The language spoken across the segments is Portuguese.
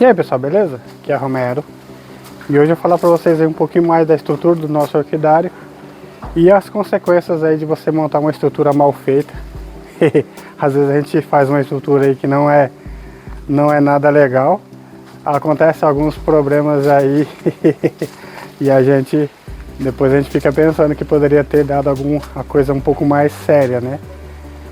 E aí pessoal, beleza? Aqui é Romero e hoje eu vou falar para vocês aí um pouquinho mais da estrutura do nosso orquidário e as consequências aí de você montar uma estrutura mal feita. Às vezes a gente faz uma estrutura aí que não é nada legal, acontece alguns problemas aí e depois a gente fica pensando que poderia ter dado alguma coisa um pouco mais séria, né?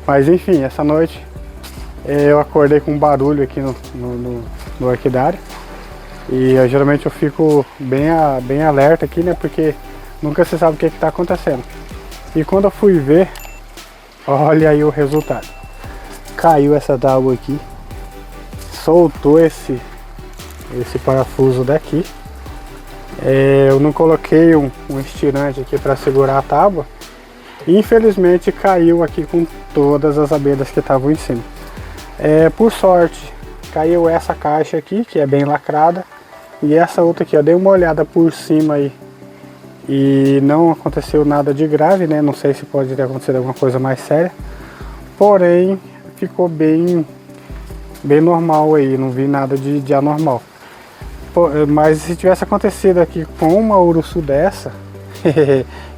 Mas enfim, essa noite eu acordei com um barulho aqui no orquidário e geralmente eu fico bem alerta aqui, né? Porque nunca se sabe o que está acontecendo. E quando eu fui ver, olha aí o resultado. Caiu essa tábua aqui, soltou esse parafuso daqui. Eu não coloquei um estirante aqui para segurar a tábua. Infelizmente caiu aqui com todas as abelhas que estavam em cima. Por sorte, caiu essa caixa aqui, que é bem lacrada, e essa outra aqui, eu dei uma olhada por cima aí e não aconteceu nada de grave, né? Não sei se pode ter acontecido alguma coisa mais séria, porém ficou bem normal aí, não vi nada de anormal. Mas se tivesse acontecido aqui com uma uruçu dessa,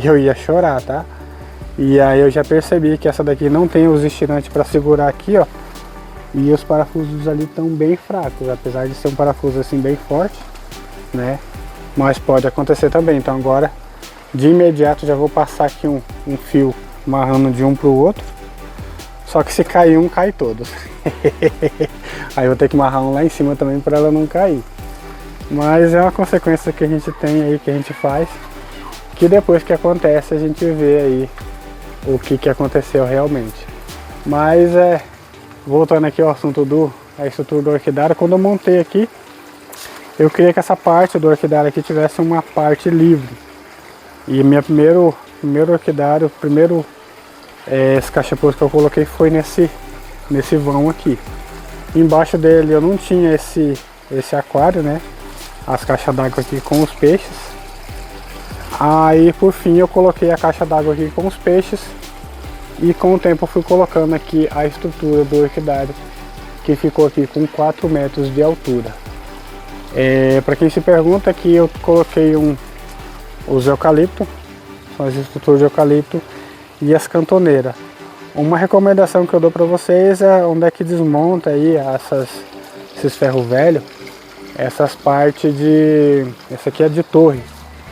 eu ia chorar, tá? E aí eu já percebi que essa daqui não tem os estirantes para segurar aqui, ó. E os parafusos ali estão bem fracos, apesar de ser um parafuso assim bem forte, né? Mas pode acontecer também. Então agora, de imediato, já vou passar aqui um fio amarrando de um para o outro. Só que se cair um, cai todos. Aí eu vou ter que amarrar um lá em cima também para ela não cair. Mas é uma consequência que a gente tem aí, que a gente faz, que depois que acontece a gente vê aí o que aconteceu realmente. Mas voltando aqui ao assunto da estrutura do orquidário, quando eu montei aqui, eu queria que essa parte do orquidário aqui tivesse uma parte livre. E meu primeiro orquidário, esse cachepôs que eu coloquei foi nesse vão aqui. Embaixo dele eu não tinha esse aquário, né? As caixas d'água aqui com os peixes. Aí por fim eu coloquei a caixa d'água aqui com os peixes. E com o tempo eu fui colocando aqui a estrutura do orquidário, que ficou aqui com 4 metros de altura. Para quem se pergunta, aqui eu coloquei os eucalipto, são as estruturas de eucalipto e as cantoneiras. Uma recomendação que eu dou para vocês é onde é que desmonta aí esses ferro velho, essas partes essa aqui é de torre,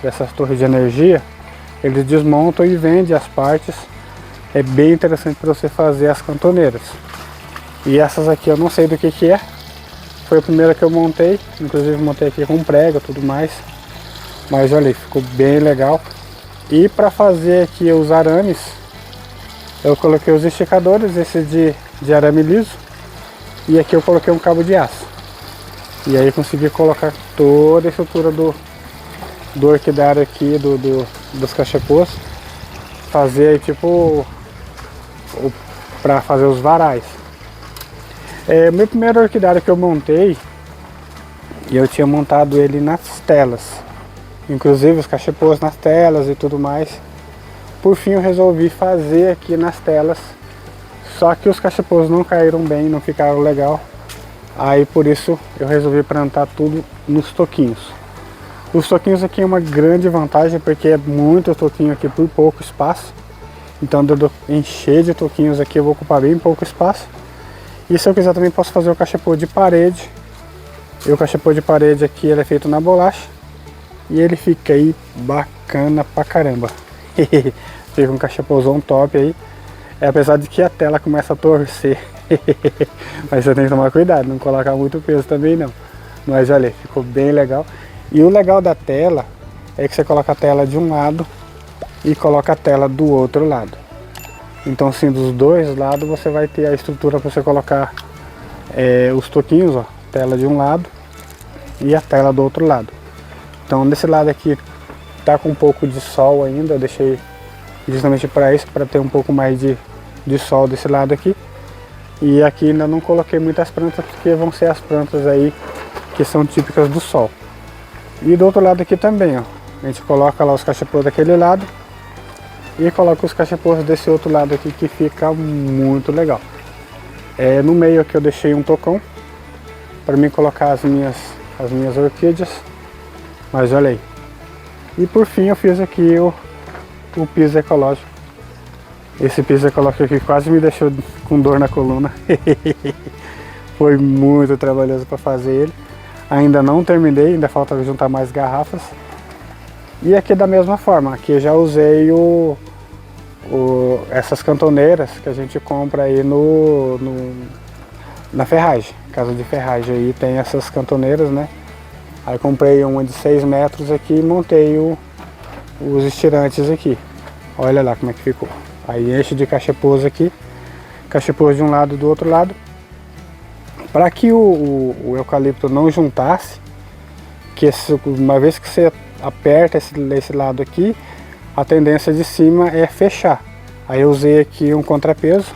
dessas torres de energia, eles desmontam e vendem as partes. É bem interessante para você fazer as cantoneiras. E essas aqui eu não sei do que é. Foi a primeira que eu montei. Inclusive montei aqui com prego e tudo mais. Mas olha aí, ficou bem legal. E para fazer aqui os arames, eu coloquei os esticadores, esse de arame liso. E aqui eu coloquei um cabo de aço. E aí consegui colocar toda a estrutura do orquidário aqui, dos cachepôs. Fazer aí tipo para fazer os varais. Meu primeiro orquidário que eu montei, e eu tinha montado ele nas telas, inclusive os cachepôs nas telas e tudo mais. Por fim eu resolvi fazer aqui nas telas, só que os cachepôs não caíram bem, não ficaram legal. Aí por isso eu resolvi plantar tudo nos toquinhos. Os toquinhos aqui é uma grande vantagem, porque é muito toquinho aqui por pouco espaço. Então eu encher de toquinhos aqui, eu vou ocupar bem pouco espaço. E se eu quiser também posso fazer o cachepô de parede. E o cachepô de parede aqui ele é feito na bolacha. E ele fica aí bacana pra caramba. Fica um cachepôzão top aí. Apesar de que a tela começa a torcer. Mas você tem que tomar cuidado, não colocar muito peso também não. Mas olha, ficou bem legal. E o legal da tela é que você coloca a tela de um lado e coloca a tela do outro lado. Então assim, dos dois lados você vai ter a estrutura para você colocar os toquinhos, ó, tela de um lado e a tela do outro lado. Então desse lado aqui tá com um pouco de sol ainda, eu deixei justamente para isso, para ter um pouco mais de sol desse lado aqui. E aqui ainda não coloquei muitas plantas, porque vão ser as plantas aí que são típicas do sol. E do outro lado aqui também, ó, a gente coloca lá os cachepôs daquele lado e coloca os cachepôs desse outro lado aqui, que fica muito legal. No meio aqui eu deixei um tocão para mim colocar as minhas orquídeas. Mas olha aí. E por fim eu fiz aqui o piso ecológico. Esse piso ecológico aqui quase me deixou com dor na coluna. Foi muito trabalhoso para fazer ele. Ainda não terminei, ainda falta juntar mais garrafas. E aqui da mesma forma, aqui eu já usei essas cantoneiras que a gente compra aí na ferragem, casa de ferragem aí tem essas cantoneiras, né? Aí comprei uma de 6 metros aqui e montei os estirantes aqui. Olha lá como é que ficou. Aí enche de cachepôs aqui, cachepôs de um lado e do outro lado. Para que o eucalipto não juntasse, que uma vez que você aperta esse lado aqui, a tendência de cima é fechar. Aí eu usei aqui um contrapeso,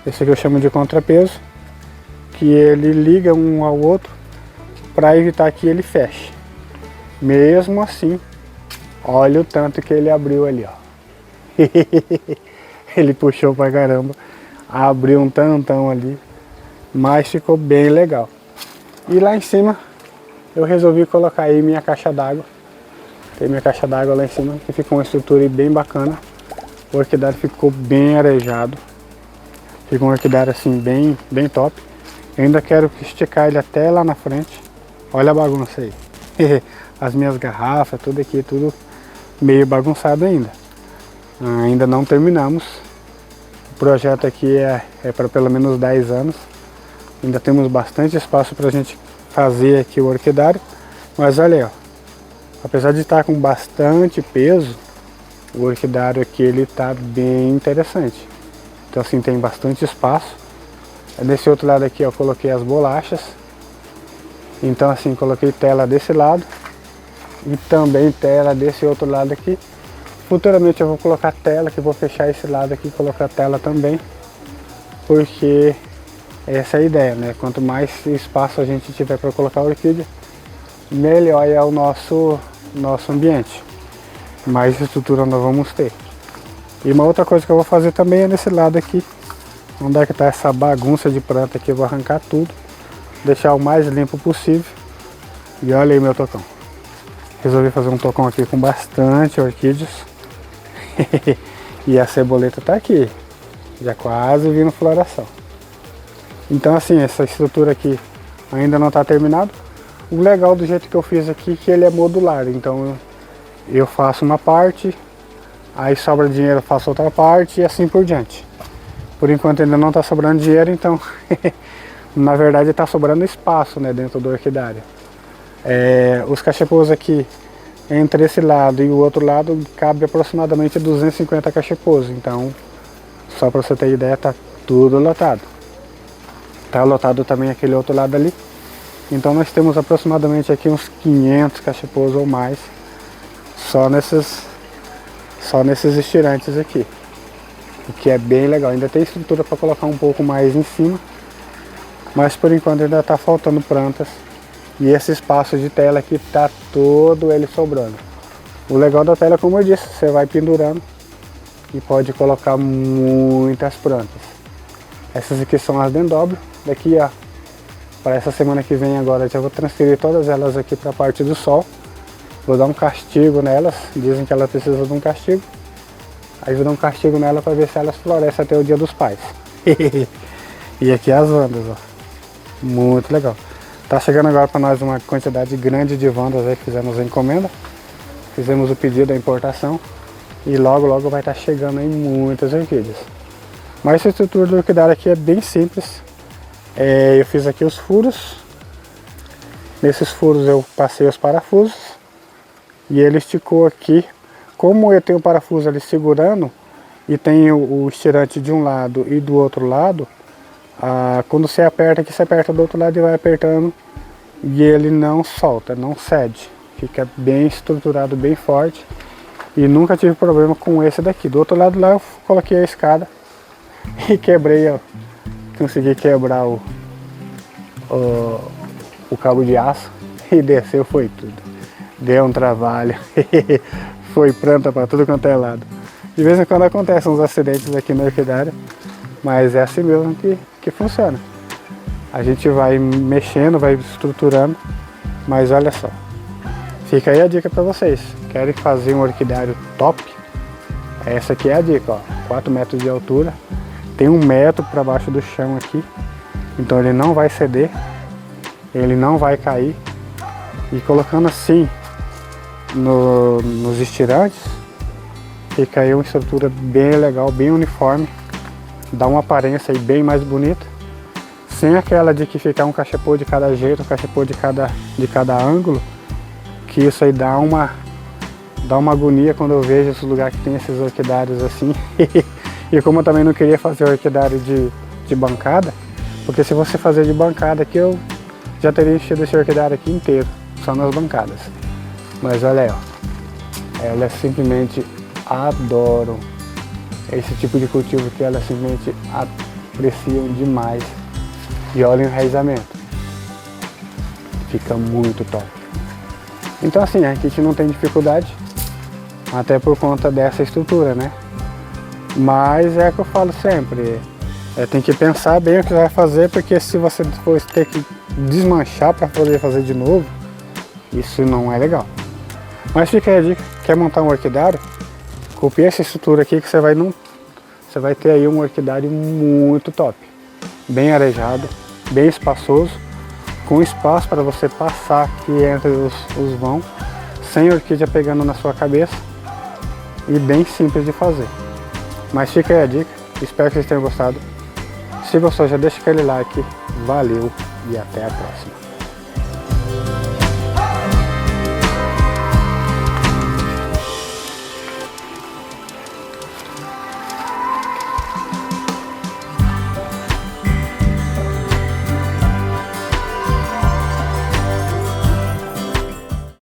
esse aqui eu chamo de contrapeso, que ele liga um ao outro para evitar que ele feche. Mesmo assim, olha o tanto que ele abriu ali, ó. Ele puxou pra caramba, abriu um tantão ali, mas ficou bem legal. E lá em cima eu resolvi colocar aí minha caixa d'água. Tem minha caixa d'água lá em cima, que ficou uma estrutura aí bem bacana. O orquidário ficou bem arejado. Ficou um orquidário assim bem top. Eu ainda quero esticar ele até lá na frente. Olha a bagunça aí. As minhas garrafas, tudo aqui, tudo meio bagunçado ainda. Ainda não terminamos. O projeto aqui é para pelo menos 10 anos. Ainda temos bastante espaço para a gente fazer aqui o orquidário. Mas olha aí, ó. Apesar de estar com bastante peso, o orquidário aqui ele está bem interessante. Então assim, tem bastante espaço. Desse outro lado aqui eu coloquei as bolachas. Então assim, coloquei tela desse lado e também tela desse outro lado aqui. Futuramente eu vou colocar tela, que eu vou fechar esse lado aqui e colocar tela também. Porque essa é a ideia, né? Quanto mais espaço a gente tiver para colocar a orquídea, melhor é o nosso ambiente. Mais estrutura nós vamos ter. E uma outra coisa que eu vou fazer também é nesse lado aqui. Onde é que está essa bagunça de planta aqui, eu vou arrancar tudo. Deixar o mais limpo possível. E olha aí meu tocão. Resolvi fazer um tocão aqui com bastante orquídeas. E a ceboleta está aqui. Já quase vindo floração. Então assim, essa estrutura aqui ainda não está terminada. O legal do jeito que eu fiz aqui é que ele é modular. Então eu faço uma parte, aí sobra dinheiro eu faço outra parte e assim por diante. Por enquanto ainda não está sobrando dinheiro, então na verdade está sobrando espaço, né, dentro do orquidário. Os cachepôs aqui, entre esse lado e o outro lado, cabe aproximadamente 250 cachepôs. Então, só para você ter ideia, está tudo lotado. Está lotado também aquele outro lado ali. Então nós temos aproximadamente aqui uns 500 cachepôs ou mais, só nesses estirantes aqui. O que é bem legal. Ainda tem estrutura para colocar um pouco mais em cima, mas por enquanto ainda está faltando plantas. E esse espaço de tela aqui está todo ele sobrando. O legal da tela, como eu disse, você vai pendurando e pode colocar muitas plantas. Essas aqui são as dendróbio. Daqui para essa semana que vem agora eu já vou transferir todas elas aqui para a parte do sol. Vou dar um castigo nelas, dizem que elas precisam de um castigo. Aí vou dar um castigo nela para ver se elas florescem até o dia dos pais. E aqui as vandas, ó. Muito legal. Tá chegando agora para nós uma quantidade grande de vandas aí que fizemos a encomenda. Fizemos o pedido da importação e logo vai estar chegando aí muitas orquídeas. Mas a estrutura do orquidário aqui é bem simples. Eu fiz aqui os furos. Nesses furos eu passei os parafusos e ele esticou aqui. Como eu tenho o parafuso ali segurando e tem o estirante de um lado e do outro lado, quando você aperta aqui, você aperta do outro lado e vai apertando e ele não solta, não cede. Fica bem estruturado, bem forte e nunca tive problema com esse daqui. Do outro lado lá eu coloquei a escada e quebrei, ó. Consegui quebrar o cabo de aço e desceu, foi tudo. Deu um trabalho. Foi planta para tudo quanto é lado. De vez em quando acontecem uns acidentes aqui no orquidário, mas é assim mesmo que funciona. A gente vai mexendo, vai estruturando, mas olha só. Fica aí a dica para vocês. Querem fazer um orquidário top? Essa aqui é a dica, ó. 4 metros de altura. Tem 1 metro para baixo do chão aqui. Então ele não vai ceder. Ele não vai cair. E colocando assim nos estirantes, fica aí uma estrutura bem legal, bem uniforme. Dá uma aparência aí bem mais bonita. Sem aquela de que ficar um cachepô de cada jeito, um cachepô de cada ângulo. Que isso aí dá uma agonia quando eu vejo esse lugar que tem esses orquidários assim. E como eu também não queria fazer orquidário de bancada, porque se você fazer de bancada aqui, eu já teria enchido esse orquidário aqui inteiro, só nas bancadas. Mas olha aí, ó. Elas simplesmente adoram esse tipo de cultivo, que elas simplesmente apreciam demais. E olha o enraizamento. Fica muito top. Então assim, a gente não tem dificuldade, até por conta dessa estrutura, né? Mas é o que eu falo sempre, tem que pensar bem o que vai fazer, porque se você for ter que desmanchar para poder fazer de novo, isso não é legal. Mas fica aí a dica, quer montar um orquidário? Copie essa estrutura aqui que você vai ter aí um orquidário muito top. Bem arejado, bem espaçoso, com espaço para você passar aqui entre os vãos, sem orquídea pegando na sua cabeça, e bem simples de fazer. Mas fica aí a dica, espero que vocês tenham gostado. Se gostou, já deixa aquele like, valeu e até a próxima.